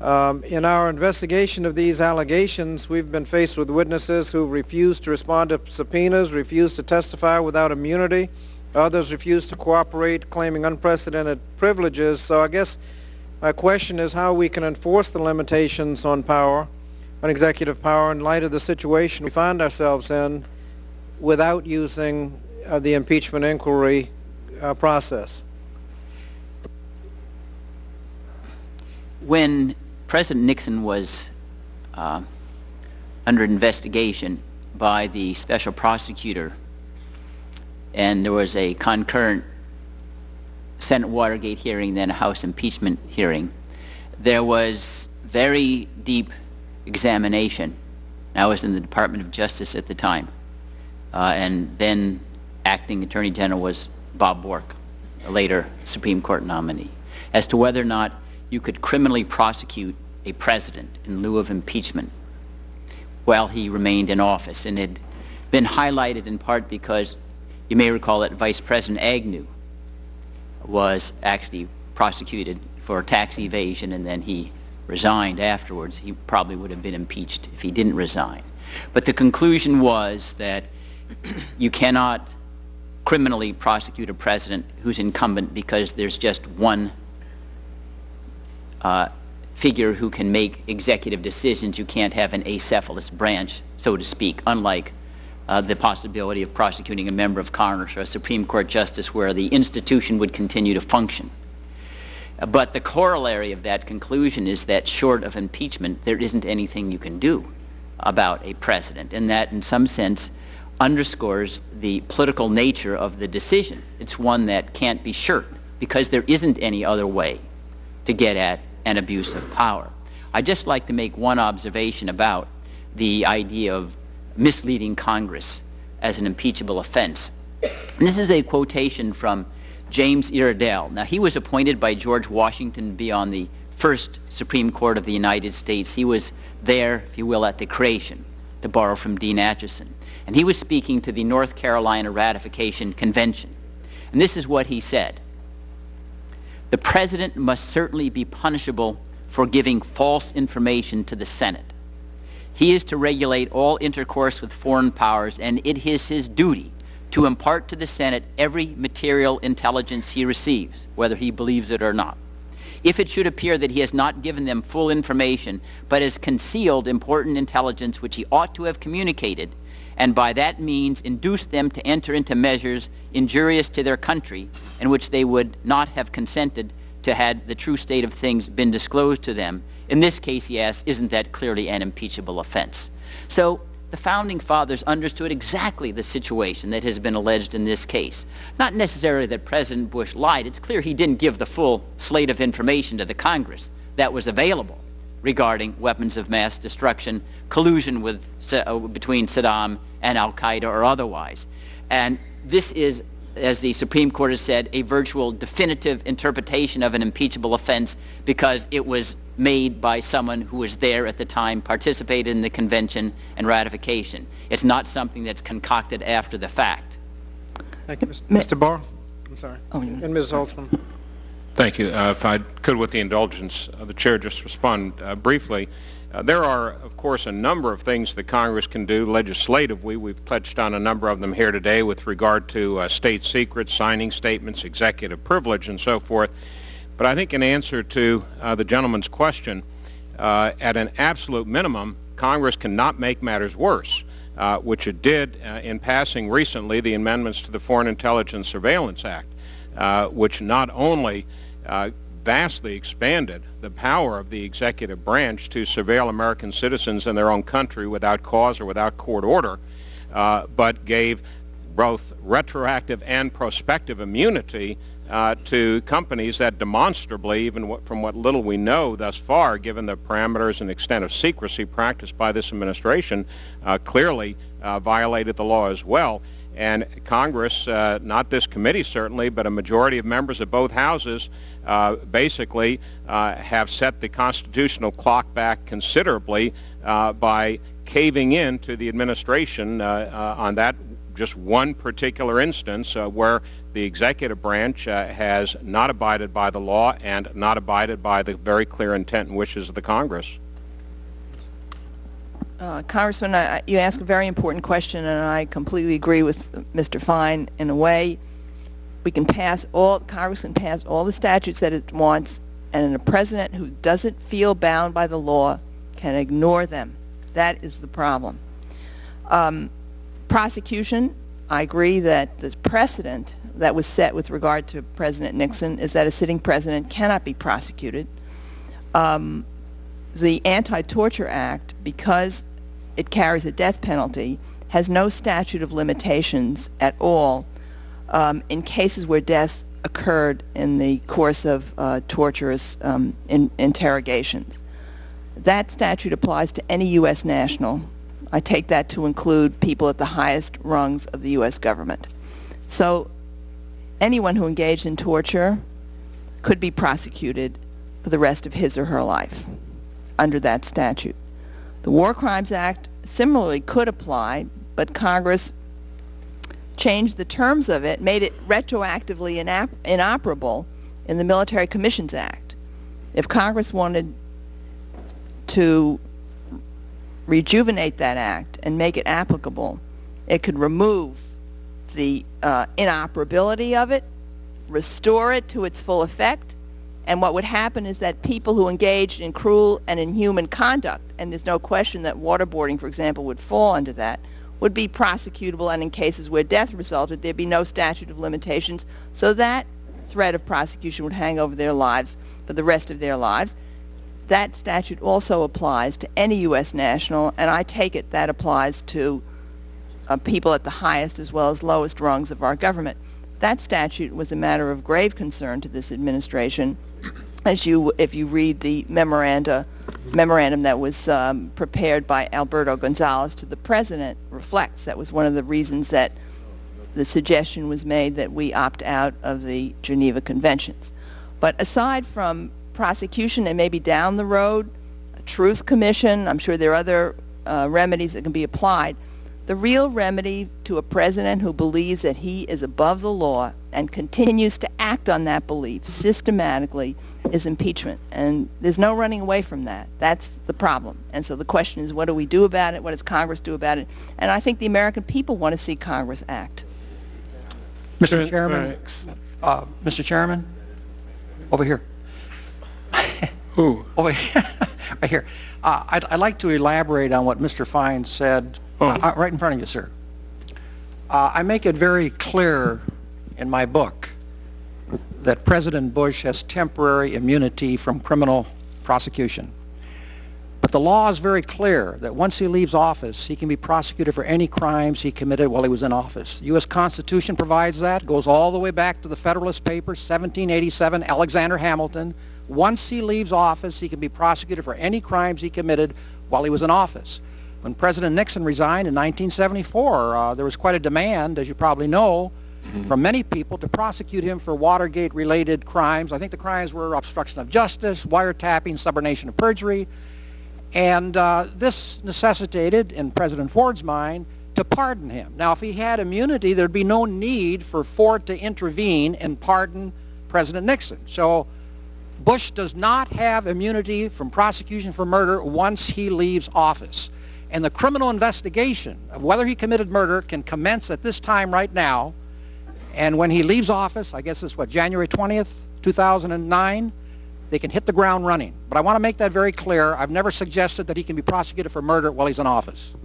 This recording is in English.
In our investigation of these allegations, we've been faced with witnesses who refuse to respond to subpoenas, refuse to testify without immunity. Others refuse to cooperate, claiming unprecedented privileges. So I guess my question is how we can enforce the limitations on power, on executive power, in light of the situation we find ourselves in without using the impeachment inquiry process. When President Nixon was under investigation by the special prosecutor, and there was a concurrent Senate Watergate hearing, then a House impeachment hearing, there was very deep examination. I was in the Department of Justice at the time, and then acting Attorney General was Bob Bork, a later Supreme Court nominee, as to whether or not you could criminally prosecute a president in lieu of impeachment while he remained in office. And it had been highlighted in part because you may recall that Vice President Agnew was actually prosecuted for tax evasion, and then he resigned afterwards. He probably would have been impeached if he didn't resign. But the conclusion was that you cannot criminally prosecute a president who's incumbent because there's just one figure who can make executive decisions. You can't have an acephalous branch, so to speak, unlike the possibility of prosecuting a member of Congress or a Supreme Court justice where the institution would continue to function. But the corollary of that conclusion is that short of impeachment, there isn't anything you can do about a president, and that in some sense underscores the political nature of the decision. It's one that can't be shirked because there isn't any other way to get at an abuse of power. I'd just like to make one observation about the idea of misleading Congress as an impeachable offense. And this is a quotation from James Iredell. Now, he was appointed by George Washington to be on the first Supreme Court of the United States. He was there, if you will, at the creation, to borrow from Dean Acheson. And he was speaking to the North Carolina Ratification Convention. And this is what he said: "The President must certainly be punishable for giving false information to the Senate. He is to regulate all intercourse with foreign powers, and it is his duty to impart to the Senate every material intelligence he receives, whether he believes it or not. If it should appear that he has not given them full information, but has concealed important intelligence which he ought to have communicated, and by that means induced them to enter into measures injurious to their country, in which they would not have consented to had the true state of things been disclosed to them, in this case," he asks, "isn't that clearly an impeachable offense?" So the Founding Fathers understood exactly the situation that has been alleged in this case. Not necessarily that President Bush lied. It's clear he didn't give the full slate of information to the Congress that was available regarding weapons of mass destruction, collusion with, between Saddam and al-Qaeda or otherwise. And this is, as the Supreme Court has said, a virtual definitive interpretation of an impeachable offense because it was made by someone who was there at the time, participated in the convention and ratification. It's not something that's concocted after the fact. Thank you, Mr. Barr. I'm sorry. And Ms. Holtzman. Thank you. If I could, with the indulgence of the Chair, just respond briefly. There are, of course, a number of things that Congress can do legislatively. We've touched on a number of them here today with regard to state secrets, signing statements, executive privilege, and so forth. But I think in answer to the gentleman's question, at an absolute minimum, Congress cannot make matters worse, which it did in passing recently the amendments to the Foreign Intelligence Surveillance Act, which not only vastly expanded the power of the executive branch to surveil American citizens in their own country without cause or without court order, but gave both retroactive and prospective immunity to companies that demonstrably, even from what little we know thus far, given the parameters and extent of secrecy practiced by this administration, clearly violated the law as well. And Congress, not this committee certainly, but a majority of members of both houses basically have set the constitutional clock back considerably by caving in to the administration on that just one particular instance where the executive branch has not abided by the law and not abided by the very clear intent and wishes of the Congress. Congressman, you ask a very important question, and I completely agree with Mr. Fein. In a way, Congress can pass all the statutes that it wants, and a president who doesn't feel bound by the law can ignore them. That is the problem. Prosecution, I agree that the precedent that was set with regard to President Nixon is that a sitting president cannot be prosecuted. The Anti-Torture Act, because it carries a death penalty, has no statute of limitations at all in cases where death occurred in the course of torturous interrogations. That statute applies to any U.S. national. I take that to include people at the highest rungs of the U.S. government. So anyone who engaged in torture could be prosecuted for the rest of his or her life under that statute. The War Crimes Act similarly could apply, but Congress changed the terms of it, made it retroactively inoperable in the Military Commissions Act. If Congress wanted to rejuvenate that act and make it applicable, it could remove the inoperability of it, restore it to its full effect, and what would happen is that people who engaged in cruel and inhuman conduct, and there's no question that waterboarding, for example, would fall under that, would be prosecutable, and in cases where death resulted, there'd be no statute of limitations, so that threat of prosecution would hang over their lives for the rest of their lives. That statute also applies to any U.S. national, and I take it that applies to people at the highest as well as lowest rungs of our government. That statute was a matter of grave concern to this administration, if you read the memorandum that was prepared by Alberto Gonzales to the President, reflects. That was one of the reasons that the suggestion was made that we opt out of the Geneva Conventions. But aside from prosecution and maybe down the road, a truth commission, I'm sure there are other remedies that can be applied. The real remedy to a president who believes that he is above the law and continues to act on that belief systematically is impeachment. And there's no running away from that. That's the problem. And so the question is, what do we do about it? What does Congress do about it? And I think the American people want to see Congress act. Mr. Chairman, Mr. Chairman, over here. Who? Over here. Right here. I'd like to elaborate on what Mr. Fein said. Right in front of you, sir. I make it very clear in my book that President Bush has temporary immunity from criminal prosecution. But the law is very clear that once he leaves office, he can be prosecuted for any crimes he committed while he was in office. The U.S. Constitution provides that, goes all the way back to the Federalist Papers, 1787, Alexander Hamilton. Once he leaves office, he can be prosecuted for any crimes he committed while he was in office. When President Nixon resigned in 1974, there was quite a demand, as you probably know, from many people to prosecute him for Watergate-related crimes. I think the crimes were obstruction of justice, wiretapping, subornation of perjury. And this necessitated, in President Ford's mind, to pardon him. Now, if he had immunity, there'd be no need for Ford to intervene and pardon President Nixon. So Bush does not have immunity from prosecution for murder once he leaves office. And the criminal investigation of whether he committed murder can commence at this time right now. And when he leaves office, I guess it's what, January 20th, 2009, they can hit the ground running. But I want to make that very clear. I've never suggested that he can be prosecuted for murder while he's in office.